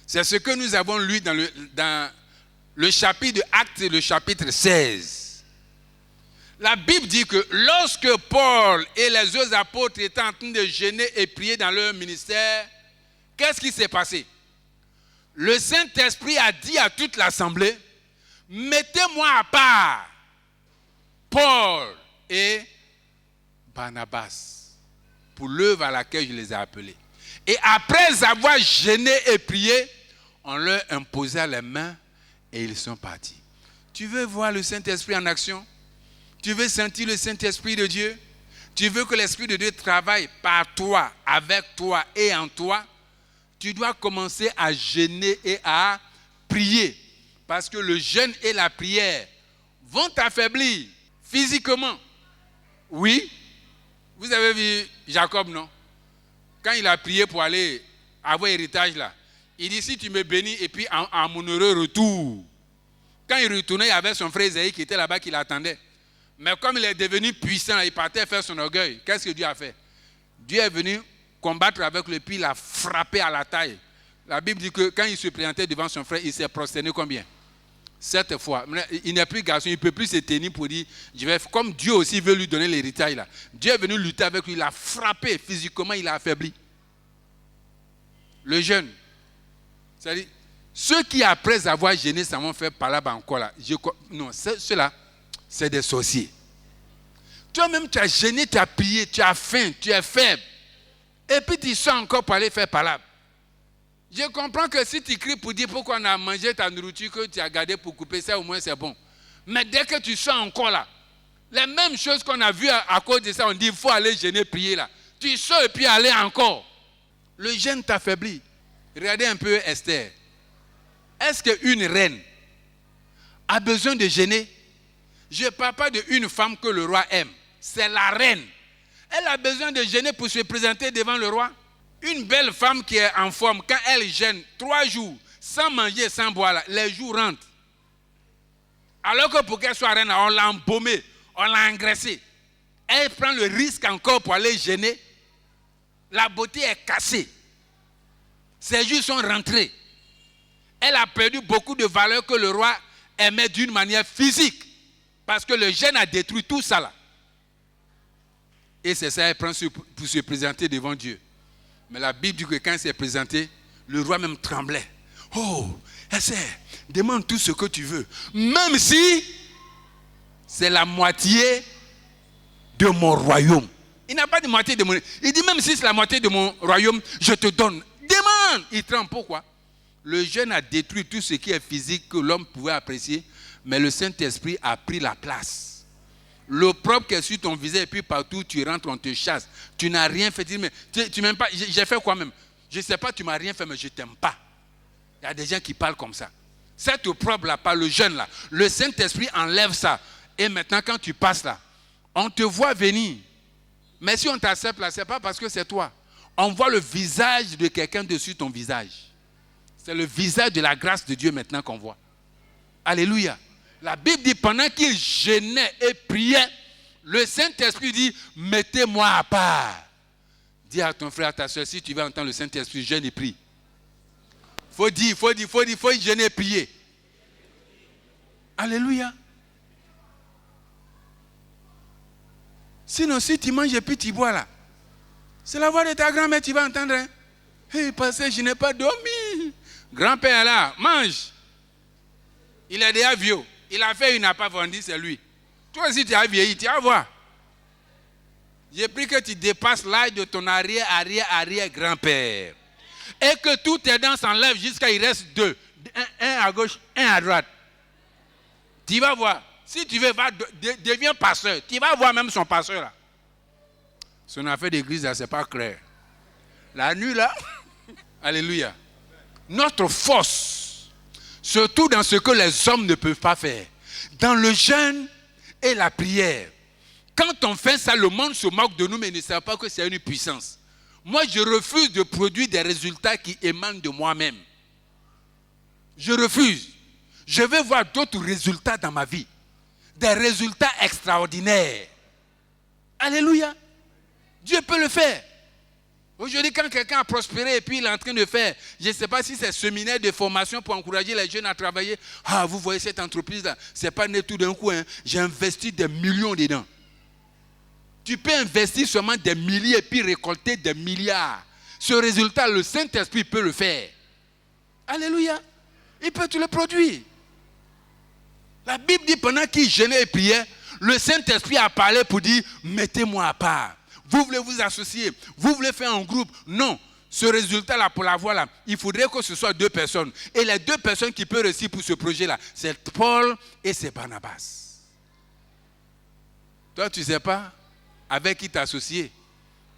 Speaker 2: C'est ce que nous avons lu dans le chapitre de Actes, le chapitre 16. La Bible dit que lorsque Paul et les autres apôtres étaient en train de jeûner et prier dans leur ministère, qu'est-ce qui s'est passé? le Saint-Esprit a dit à toute l'assemblée, mettez-moi à part Paul et Barnabas pour l'œuvre à laquelle je les ai appelés. Et après avoir jeûné et prié, on leur imposa les mains et ils sont partis. Tu veux voir le Saint-Esprit en action? Tu veux sentir le Saint-Esprit de Dieu? Tu veux que l'Esprit de Dieu travaille par toi, avec toi et en toi? Tu dois commencer à jeûner et à prier. Parce que le jeûne et la prière vont t'affaiblir physiquement. Oui, vous avez vu Jacob, non? Quand il a prié pour aller avoir héritage là, il dit, si tu me bénis et puis à mon heureux retour. Quand il retournait, il y avait son frère Isaïe qui était là-bas, qui l'attendait. Mais comme il est devenu puissant, il partait faire son orgueil. Qu'est-ce que Dieu a fait? Dieu est venu combattre avec lui, puis il a frappé à la taille. La Bible dit que quand il se présentait devant son frère, il s'est prosterné combien? 7 fois. Il n'est plus garçon, il ne peut plus se tenir pour dire, comme Dieu aussi veut lui donner l'héritage là. Dieu est venu lutter avec lui, il a frappé physiquement, il a affaibli. Le jeûne. C'est-à-dire, ceux qui après avoir jeûné, ça vont faire palabre encore là. Non, ceux-là, c'est des sorciers. Toi-même, tu as jeûné, tu as prié, tu as faim, tu es faible. Et puis tu sors encore pour aller faire palabre. Je comprends que si tu cries pour dire pourquoi on a mangé ta nourriture que tu as gardée pour couper, ça au moins c'est bon. Mais dès que tu sors encore là, les mêmes choses qu'on a vues à cause de ça, on dit il faut aller jeûner, prier là. Tu sors et puis aller encore. Le jeûne t'affaiblit. Regardez un peu Esther. Est-ce qu'une reine a besoin de jeûner? Je ne parle pas d'une femme que le roi aime. C'est la reine. Elle a besoin de jeûner pour se présenter devant le roi. Une belle femme qui est en forme, quand elle jeûne 3 jours, sans manger, sans boire, là, les jours rentrent. Alors que pour qu'elle soit reine, on l'a embaumée, on l'a engraissée. Elle prend le risque encore pour aller jeûner. La beauté est cassée. Ses jours sont rentrés. Elle a perdu beaucoup de valeur que le roi aimait d'une manière physique. Parce que le jeûne a détruit tout ça là. Et c'est ça, elle prend pour se présenter devant Dieu. Mais la Bible dit que quand elle s'est présentée, le roi même tremblait. Oh, essaie, demande tout ce que tu veux. Même si c'est la moitié de mon royaume. Il n'a pas de moitié de mon royaume. Il dit même si c'est la moitié de mon royaume, je te donne. Demande. Il tremble. Pourquoi? Le jeûne a détruit tout ce qui est physique que l'homme pouvait apprécier, mais le Saint-Esprit a pris la place. L'opprobre qui est sur ton visage et puis partout tu rentres, on te chasse. Tu n'as rien fait. Mais tu m'aimes pas. J'ai fait quoi même? Je ne sais pas, tu m'as rien fait, mais je ne t'aime pas. Il y a des gens qui parlent comme ça. Cet opprobre-là, pas le jeûne là. Le Saint-Esprit enlève ça. Et maintenant, quand tu passes là, on te voit venir. Mais si on t'accepte là, ce n'est pas parce que c'est toi. On voit le visage de quelqu'un dessus ton visage. C'est le visage de la grâce de Dieu maintenant qu'on voit. Alléluia. La Bible dit, pendant qu'il jeûnait et priait, le Saint-Esprit dit, mettez-moi à part. Dis à ton frère, à ta soeur, si tu veux entendre le Saint-Esprit, jeûne et prie. Faut jeûner et prier. Alléluia. Sinon, si tu manges et puis tu bois là, c'est la voix de ta grand-mère, tu vas entendre. Hein? Hey, parce que je n'ai pas dormi. Grand-père là, mange. Il est déjà vieux. Il a fait, il n'a pas vendu, c'est lui. Toi aussi, tu as vieilli, tu vas voir. J'ai pris que tu dépasses l'âge de ton arrière-grand-père. Et que tous tes dents s'enlèvent jusqu'à il reste 2. Un à gauche, un à droite. Tu vas voir. Si tu veux, deviens pasteur. Tu vas voir même son pasteur là. Son affaire d'église là, c'est pas clair. La nuit là, alléluia. Notre force se trouve dans ce que les hommes ne peuvent pas faire. Dans le jeûne et la prière. Quand on fait ça, le monde se moque de nous, mais ne sait pas que c'est une puissance. Moi, je refuse de produire des résultats qui émanent de moi-même. Je refuse. Je veux voir d'autres résultats dans ma vie. Des résultats extraordinaires. Alléluia. Dieu peut le faire. Aujourd'hui, quand quelqu'un a prospéré et puis il est en train de faire, je ne sais pas si c'est séminaire de formation pour encourager les jeunes à travailler. Ah, vous voyez cette entreprise-là, ce n'est pas né tout d'un coup. Hein. J'ai investi des millions dedans. Tu peux investir seulement des milliers et puis récolter des milliards. Ce résultat, le Saint-Esprit peut le faire. Alléluia. Il peut te le produire. La Bible dit pendant qu'il jeûnait et priait, le Saint-Esprit a parlé pour dire, mettez-moi à part. Vous voulez vous associer, vous voulez faire un groupe. Non, ce résultat-là, pour l'avoir là, il faudrait que ce soit 2 personnes. Et les 2 personnes qui peuvent réussir pour ce projet-là, c'est Paul et c'est Barnabas. Toi, tu ne sais pas avec qui t'associer.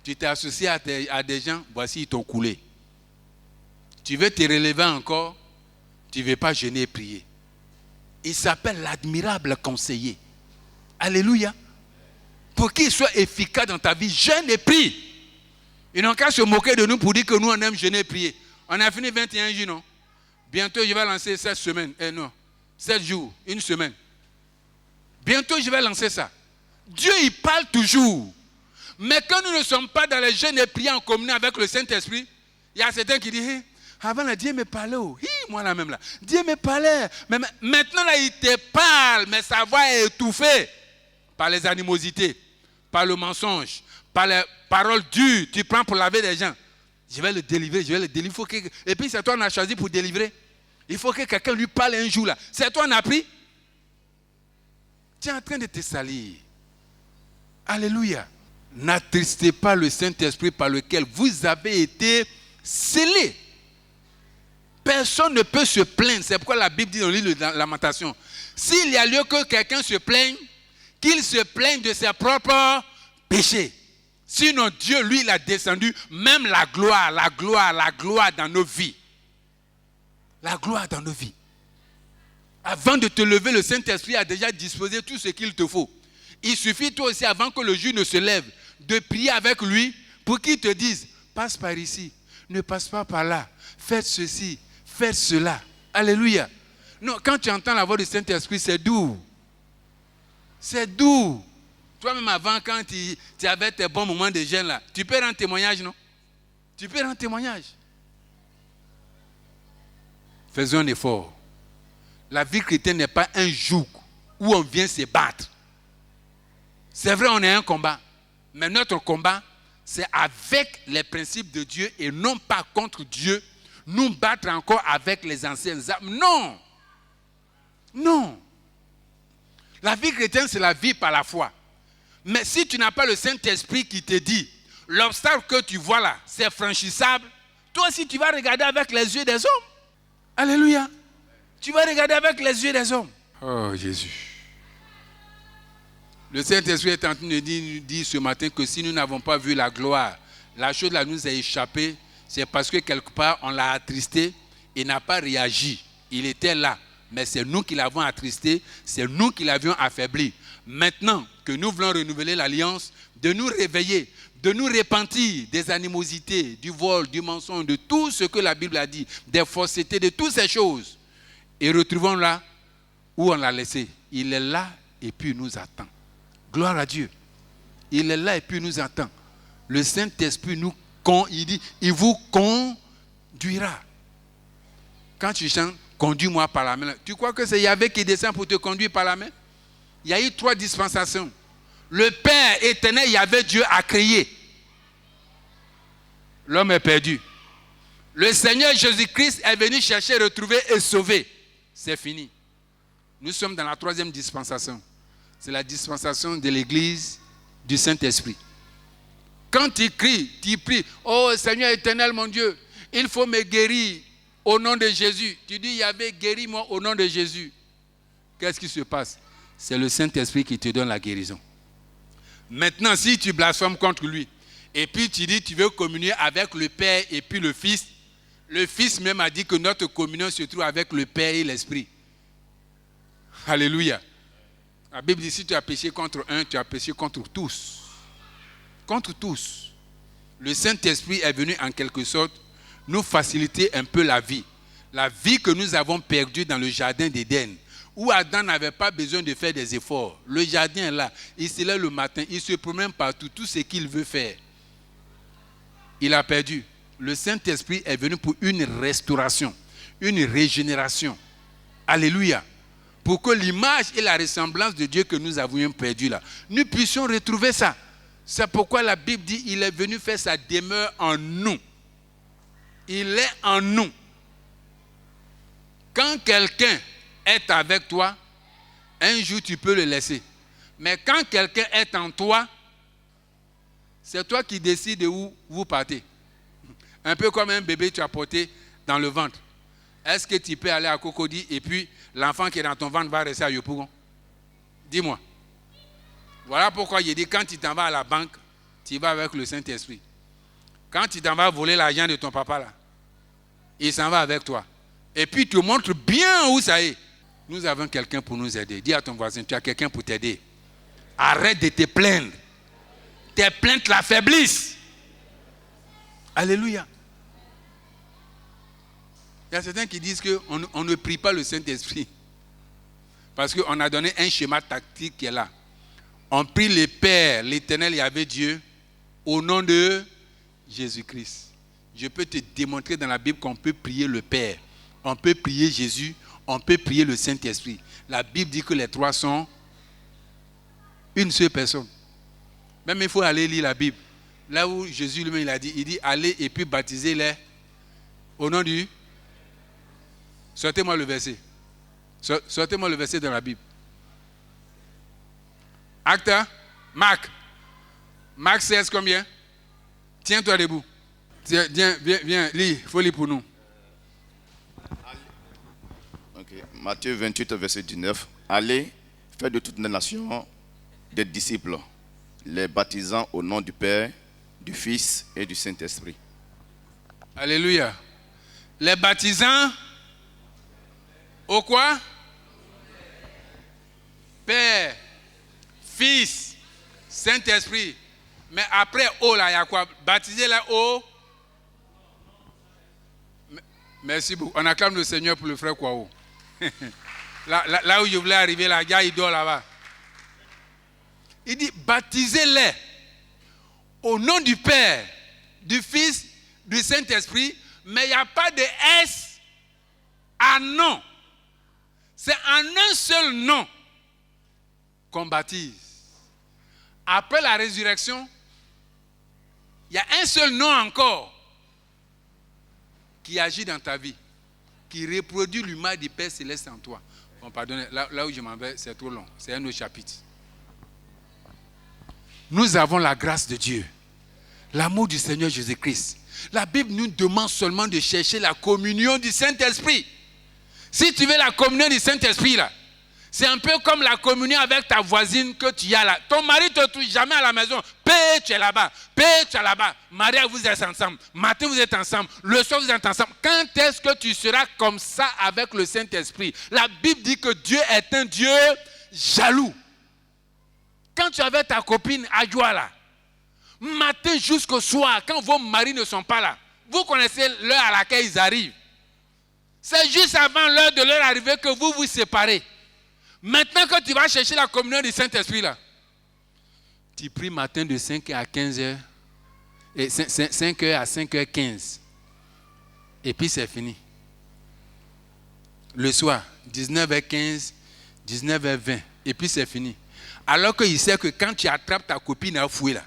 Speaker 2: Tu t'es associé à des gens, voici, ils t'ont coulé. Tu veux te relever encore, tu ne veux pas jeûner et prier. Il s'appelle l'admirable conseiller. Alléluia. Pour qu'il soit efficace dans ta vie, jeûne et prie. Ils n'ont qu'à se moquer de nous pour dire que nous, on aime jeûner et prier. On a fini 21 jours, non? Bientôt, je vais lancer 7 semaines. Non, 7 jours, une semaine. Bientôt, je vais lancer ça. Dieu, il parle toujours. Mais quand nous ne sommes pas dans les jeûnes et prières en communion avec le Saint-Esprit, il y a certains qui disent, hey, avant là, Dieu me parlait. Moi là même là. Dieu me parlait. Mais maintenant là, il te parle, mais sa voix est étouffée par les animosités, par le mensonge, par les paroles dures. Tu prends pour laver les gens. Je vais le délivrer, je vais le délivrer. Faut que... Et puis c'est toi qu'on a choisi pour délivrer. Il faut que quelqu'un lui parle un jour là. C'est toi qu'on a pris. Tu es en train de te salir. Alléluia. N'attristez pas le Saint-Esprit par lequel vous avez été scellés. Personne ne peut se plaindre. C'est pourquoi la Bible dit dans le livre de la Lamentation, s'il y a lieu que quelqu'un se plaigne, qu'il se plaigne de ses propres péchés. Sinon Dieu, lui, il a descendu même la gloire dans nos vies. La gloire dans nos vies. Avant de te lever, le Saint-Esprit a déjà disposé tout ce qu'il te faut. Il suffit toi aussi, avant que le jour ne se lève, de prier avec lui pour qu'il te dise, passe par ici, ne passe pas par là, faites ceci, faites cela. Alléluia. Non, quand tu entends la voix du Saint-Esprit, c'est doux. C'est doux. Toi-même avant, quand tu avais tes bons moments de jeûne là, tu peux rendre témoignage, non? Tu peux rendre témoignage. Faisons un effort. La vie chrétienne n'est pas un joug où on vient se battre. C'est vrai, on a un combat. Mais notre combat, c'est avec les principes de Dieu et non pas contre Dieu, nous battre encore avec les anciennes armes. Non. Non. La vie chrétienne, c'est la vie par la foi. Mais si tu n'as pas le Saint-Esprit qui te dit, l'obstacle que tu vois là, c'est franchissable, toi aussi tu vas regarder avec les yeux des hommes. Alléluia. Tu vas regarder avec les yeux des hommes. Oh Jésus. Le Saint-Esprit est en train de dire ce matin que si nous n'avons pas vu la gloire, la chose là nous a échappé, c'est parce que quelque part on l'a attristé et n'a pas réagi. Il était là, mais c'est nous qui l'avons attristé, c'est nous qui l'avions affaibli. Maintenant que nous voulons renouveler l'alliance, de nous réveiller, de nous repentir des animosités, du vol, du mensonge, de tout ce que la Bible a dit, des faussetés, de toutes ces choses. Et retrouvons là où on l'a laissé. Il est là et puis il nous attend. Gloire à Dieu. Il est là et puis il nous attend. Le Saint-Esprit il dit, il vous conduira. Quand tu chantes, conduis-moi par la main. Tu crois que c'est Yahvé qui descend pour te conduire par la main? Il y a eu 3 dispensations. Le Père éternel, Yahvé, Dieu a créé. L'homme est perdu. Le Seigneur Jésus-Christ est venu chercher, retrouver et sauver. C'est fini. Nous sommes dans la 3e dispensation. C'est la dispensation de l'Église du Saint-Esprit. Quand tu cries, tu pries, oh Seigneur éternel mon Dieu, il faut me guérir au nom de Jésus. Tu dis, Yahvé, guéris-moi au nom de Jésus. Qu'est-ce qui se passe? C'est le Saint-Esprit qui te donne la guérison. Maintenant, si tu blasphèmes contre lui, et puis tu dis, tu veux communier avec le Père et puis le Fils même a dit que notre communion se trouve avec le Père et l'Esprit. Alléluia. La Bible dit, si tu as péché contre un, tu as péché contre tous. Contre tous. Le Saint-Esprit est venu en quelque sorte nous faciliter un peu la vie. La vie que nous avons perdue dans le jardin d'Éden, où Adam n'avait pas besoin de faire des efforts. Le jardin est là, il se lève le matin, il se promène partout, tout ce qu'il veut faire. Il a perdu. Le Saint-Esprit est venu pour une restauration, une régénération. Alléluia. Pour que l'image et la ressemblance de Dieu que nous avions perdu là, nous puissions retrouver ça. C'est pourquoi la Bible dit il est venu faire sa demeure en nous. Il est en nous. Quand quelqu'un est avec toi, un jour tu peux le laisser. Mais quand quelqu'un est en toi, c'est toi qui décides de où vous partez. Un peu comme un bébé que tu as porté dans le ventre. Est-ce que tu peux aller à Cocody et puis l'enfant qui est dans ton ventre va rester à Yopougon? Dis-moi. Voilà pourquoi il dit quand tu t'en vas à la banque, tu vas avec le Saint-Esprit. Quand tu t'en vas voler l'argent de ton papa là, il s'en va avec toi. Et puis tu montres bien où ça est. Nous avons quelqu'un pour nous aider. Dis à ton voisin, tu as quelqu'un pour t'aider. Arrête de te plaindre. Tes plaintes l'affaiblissent. Alléluia. Il y a certains qui disent qu'on ne prie pas le Saint-Esprit. Parce qu'on a donné un schéma tactique qui est là. On prie le Père, l'Éternel Yahvé Dieu, au nom de Jésus-Christ. Je peux te démontrer dans la Bible qu'on peut prier le Père. On peut prier Jésus, on peut prier le Saint-Esprit. La Bible dit que les trois sont une seule personne. Même il faut aller lire la Bible. Là où Jésus lui-même il dit allez et puis baptisez-les au nom du... Sortez-moi le verset. Sortez-moi le verset dans la Bible. Acte, Marc. Marc 16 combien? Tiens-toi debout. Viens, lis, il faut lire pour nous.
Speaker 3: Okay. Matthieu 28, verset 19. Allez, faites de toutes les nations des disciples, les baptisant au nom du Père, du Fils et du Saint-Esprit.
Speaker 2: Alléluia. Les baptisant au quoi? Père, Fils, Saint-Esprit. Mais après, oh là, il y a quoi? Baptiser là, oh. Merci beaucoup. On acclame le Seigneur pour le frère Kwao. Là où je voulais arriver, là, gars, il dort là-bas. Il dit, baptisez-les au nom du Père, du Fils, du Saint-Esprit, mais il n'y a pas de S à non. C'est en un seul nom qu'on baptise. Après la résurrection, il y a un seul nom encore qui agit dans ta vie, qui reproduit l'image du Père Céleste en toi. Bon, pardonnez, là où je m'en vais, c'est trop long. C'est un autre chapitre. Nous avons la grâce de Dieu, l'amour du Seigneur Jésus-Christ. La Bible nous demande seulement de chercher la communion du Saint-Esprit. Si tu veux la communion du Saint-Esprit, là, c'est un peu comme la communion avec ta voisine que tu as là. Ton mari ne te touche jamais à la maison. Père, tu es là-bas. Père, tu es là-bas. Maria, vous êtes ensemble. Matin, vous êtes ensemble. Le soir, vous êtes ensemble. Quand est-ce que tu seras comme ça avec le Saint-Esprit? La Bible dit que Dieu est un Dieu jaloux. Quand tu avais ta copine Adjoa là, matin jusqu'au soir, quand vos maris ne sont pas là, vous connaissez l'heure à laquelle ils arrivent. C'est juste avant l'heure de leur arrivée que vous vous séparez. Maintenant que tu vas chercher la communion du Saint-Esprit là, tu pries matin de 5h à 15h, et 5h à 5h15. Et puis c'est fini. Le soir, 19h15, 19h20. Et puis c'est fini. Alors qu'il sait que quand tu attrapes ta copine à fouet là,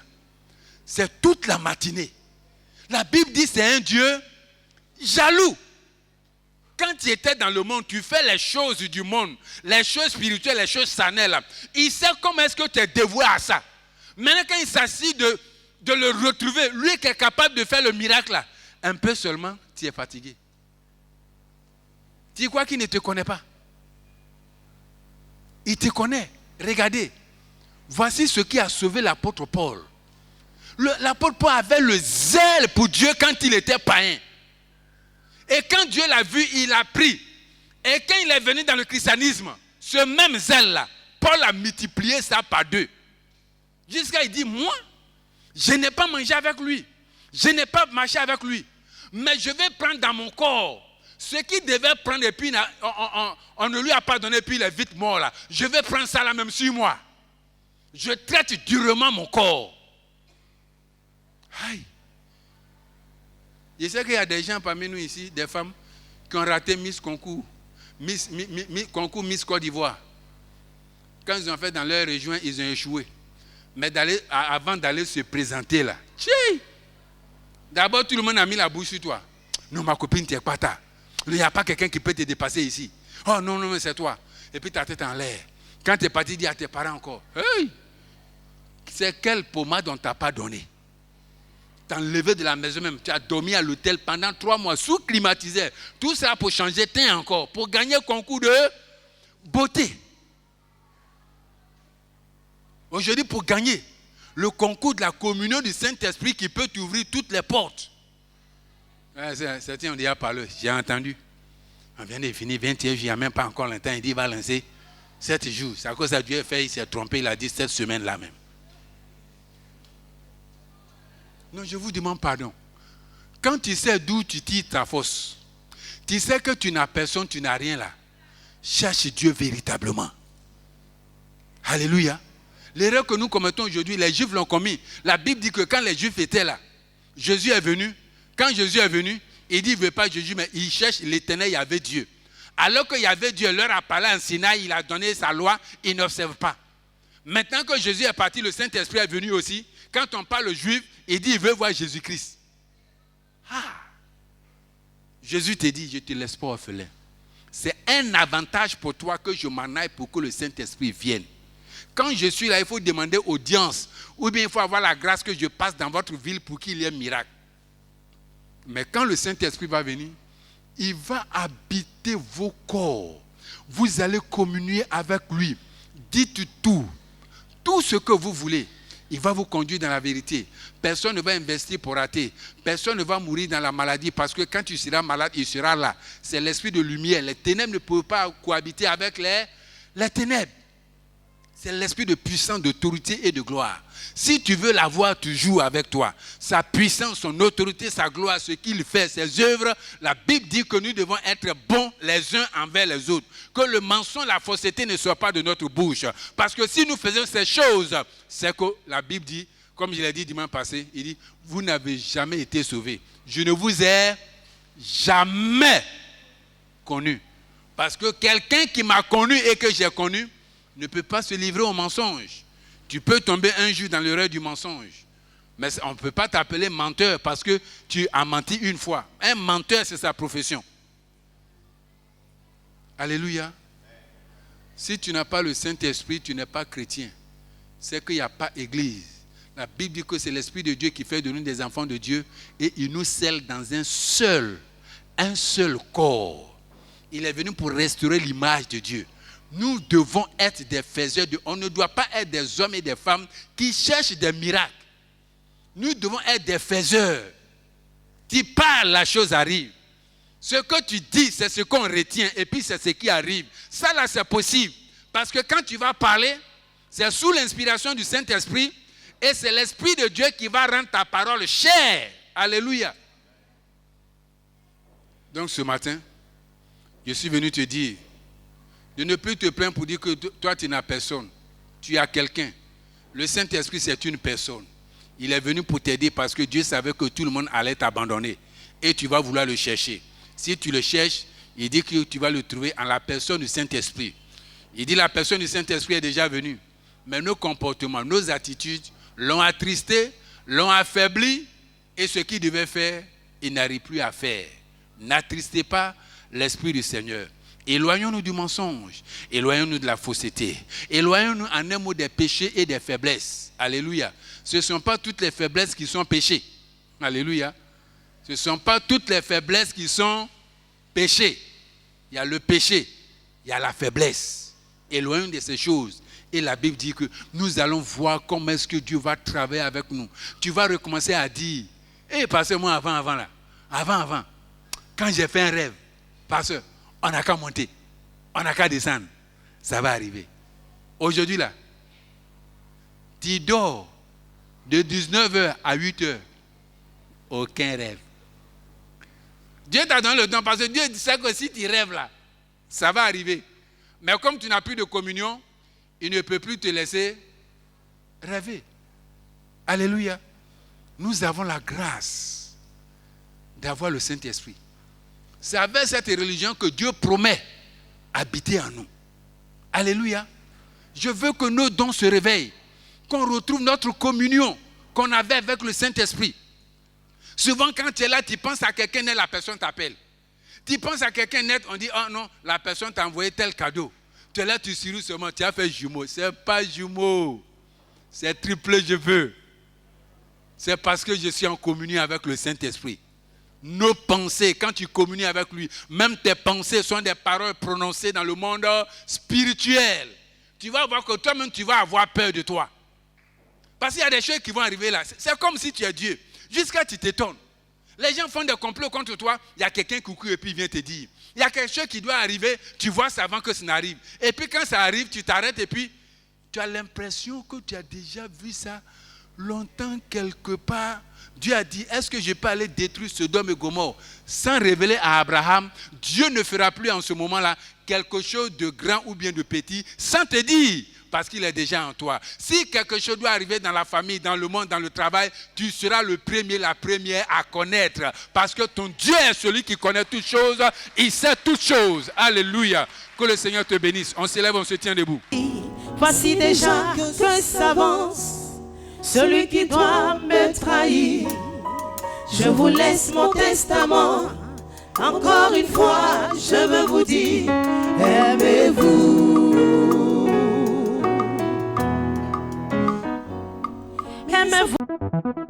Speaker 2: c'est toute la matinée. La Bible dit que c'est un Dieu jaloux. Quand tu étais dans le monde, tu fais les choses du monde, les choses spirituelles, les choses sanelles. Il sait comment est-ce que tu es dévoué à ça. Maintenant, quand il s'agit de le retrouver, lui qui est capable de faire le miracle, là, un peu seulement, tu es fatigué. Tu crois qu'il ne te connaît pas? Il te connaît. Regardez, voici ce qui a sauvé l'apôtre Paul. L'apôtre Paul avait le zèle pour Dieu quand il était païen. Et quand Dieu l'a vu, il a pris. Et quand il est venu dans le christianisme, ce même zèle-là, Paul a multiplié ça par 2. Jusqu'à il dit, moi, je n'ai pas mangé avec lui. Je n'ai pas marché avec lui. Mais je vais prendre dans mon corps ce qu'il devait prendre et puis on ne lui a pas donné, puis il est vite mort là. Je vais prendre ça là même sur moi. Je traite durement mon corps. Aïe. Je sais qu'il y a des gens parmi nous ici, des femmes, qui ont raté Miss Concours, Miss Côte d'Ivoire. Quand ils ont fait dans leur région, ils ont échoué. Mais avant d'aller se présenter là, d'abord tout le monde a mis la bouche sur toi. Non, ma copine, tu es pas tard. Il n'y a pas quelqu'un qui peut te dépasser ici. Oh non, non, c'est toi. Et puis ta tête en l'air. Quand tu es parti, dis à tes parents encore. Hey, c'est quelle pommade on ne t'a pas donné? Tu as enlevé de la maison même. Tu as dormi à l'hôtel pendant 3 mois sous climatiseur. Tout ça pour changer teint encore. Pour gagner concours de beauté. Aujourd'hui, pour gagner le concours de la communion du Saint-Esprit qui peut t'ouvrir toutes les portes. Certains ont déjà parlé, j'ai entendu. On vient de finir 21 jours, il n'y a même pas encore longtemps. Il dit qu'il va lancer 7 jours. C'est à cause de Dieu fait, il s'est trompé, il a dit cette semaine-là même. Non, je vous demande pardon. Quand tu sais d'où tu tires ta force, tu sais que tu n'as personne, tu n'as rien là. Cherche Dieu véritablement. Alléluia. L'erreur que nous commettons aujourd'hui, les Juifs l'ont commis. La Bible dit que quand les Juifs étaient là, Jésus est venu. Quand Jésus est venu, il dit, il ne veut pas Jésus, mais il cherche l'Éternel, il y avait Dieu. Alors qu'il y avait Dieu, leur a parlé en Sinaï, il a donné sa loi, ils n'observent pas. Maintenant que Jésus est parti, le Saint-Esprit est venu aussi. Quand on parle aux Juifs, il dit, il veut voir Jésus-Christ. Jésus te dit, je ne te laisse pas orphelin. C'est un avantage pour toi que je m'en aille pour que le Saint-Esprit vienne. Quand je suis là, il faut demander audience. Ou bien il faut avoir la grâce que je passe dans votre ville pour qu'il y ait un miracle. Mais quand le Saint-Esprit va venir, il va habiter vos corps. Vous allez communier avec lui. Dites tout. Tout ce que vous voulez. Il va vous conduire dans la vérité. Personne ne va investir pour rater. Personne ne va mourir dans la maladie parce que quand tu seras malade, il sera là. C'est l'esprit de lumière. Les ténèbres ne peuvent pas cohabiter avec les ténèbres. C'est l'esprit de puissance, d'autorité et de gloire. Si tu veux l'avoir toujours avec toi, sa puissance, son autorité, sa gloire, ce qu'il fait, ses œuvres, la Bible dit que nous devons être bons les uns envers les autres. Que le mensonge, la fausseté ne soit pas de notre bouche. Parce que si nous faisons ces choses, c'est que la Bible dit, comme je l'ai dit dimanche passé, il dit, vous n'avez jamais été sauvés. Je ne vous ai jamais connu. Parce que quelqu'un qui m'a connu et que j'ai connu, ne peut pas se livrer au mensonge. Tu peux tomber un jour dans l'erreur du mensonge. Mais on ne peut pas t'appeler menteur parce que tu as menti une fois. Un menteur, c'est sa profession. Alléluia. Si tu n'as pas le Saint-Esprit, tu n'es pas chrétien. C'est qu'il n'y a pas église. La Bible dit que c'est l'Esprit de Dieu qui fait de nous des enfants de Dieu et il nous scelle dans un seul corps. Il est venu pour restaurer l'image de Dieu. Nous devons être des faiseurs de... On ne doit pas être des hommes et des femmes qui cherchent des miracles. Nous devons être des faiseurs. Tu parles, la chose arrive. Ce que tu dis, c'est ce qu'on retient et puis c'est ce qui arrive. Ça là, c'est possible. Parce que quand tu vas parler, c'est sous l'inspiration du Saint-Esprit et c'est l'Esprit de Dieu qui va rendre ta parole chère. Alléluia. Donc ce matin, je suis venu te dire de ne plus te plaindre pour dire que toi, tu n'as personne. Tu as quelqu'un. Le Saint-Esprit, c'est une personne. Il est venu pour t'aider parce que Dieu savait que tout le monde allait t'abandonner. Et tu vas vouloir le chercher. Si tu le cherches, il dit que tu vas le trouver en la personne du Saint-Esprit. Il dit la personne du Saint-Esprit est déjà venue. Mais nos comportements, nos attitudes l'ont attristé, l'ont affaibli. Et ce qu'il devait faire, il n'arrive plus à faire. N'attristez pas l'Esprit du Seigneur. Éloignons-nous du mensonge, éloignons-nous de la fausseté, éloignons-nous en un mot des péchés et des faiblesses. Alléluia. Ce ne sont pas toutes les faiblesses qui sont péchés. Alléluia. Ce ne sont pas toutes les faiblesses qui sont péchés. Il y a le péché, il y a la faiblesse. Éloignons-nous de ces choses. Et la Bible dit que nous allons voir comment est-ce que Dieu va travailler avec nous. Tu vas recommencer à dire, passez-moi avant là. Avant. Quand j'ai fait un rêve, pasteur, on n'a qu'à monter, on n'a qu'à descendre. Ça va arriver. Aujourd'hui là, tu dors de 19h à 8h. Aucun rêve. Dieu t'a donné le temps parce que Dieu sait que si tu rêves là, ça va arriver. Mais comme tu n'as plus de communion, il ne peut plus te laisser rêver. Alléluia. Nous avons la grâce d'avoir le Saint-Esprit. C'est avec cette religion que Dieu promet habiter en nous. Alléluia. Je veux que nos dons se réveillent, qu'on retrouve notre communion qu'on avait avec le Saint-Esprit. Souvent quand tu es là, tu penses à quelqu'un et la personne t'appelle. Tu penses à quelqu'un net, on dit, oh non, la personne t'a envoyé tel cadeau. Tu es là, tu souris seulement, tu as fait jumeau. Ce n'est pas jumeau. C'est triple je veux. C'est parce que je suis en communion avec le Saint-Esprit. Nos pensées, quand tu communies avec lui, même tes pensées sont des paroles prononcées dans le monde spirituel. Tu vas voir que toi-même, tu vas avoir peur de toi. Parce qu'il y a des choses qui vont arriver là. C'est comme si tu es Dieu. Jusqu'à ce que tu t'étonnes. Les gens font des complots contre toi. Il y a quelqu'un qui court et puis il vient te dire. Il y a quelque chose qui doit arriver. Tu vois ça avant que ça n'arrive. Et puis quand ça arrive, tu t'arrêtes et puis tu as l'impression que tu as déjà vu ça longtemps quelque part. Dieu a dit, est-ce que je peux aller détruire Sodome et Gomorrhe sans révéler à Abraham? Dieu ne fera plus en ce moment-là quelque chose de grand ou bien de petit sans te dire, parce qu'il est déjà en toi. Si quelque chose doit arriver dans la famille, dans le monde, dans le travail, tu seras le premier, la première à connaître. Parce que ton Dieu est celui qui connaît toutes choses, il sait toutes choses. Alléluia. Que le Seigneur te bénisse. On s'élève, on se tient debout.
Speaker 1: Voici déjà que s'avance celui qui doit me trahir. Je vous laisse mon testament. Encore une fois, je veux vous dire, aimez-vous. Aimez-vous.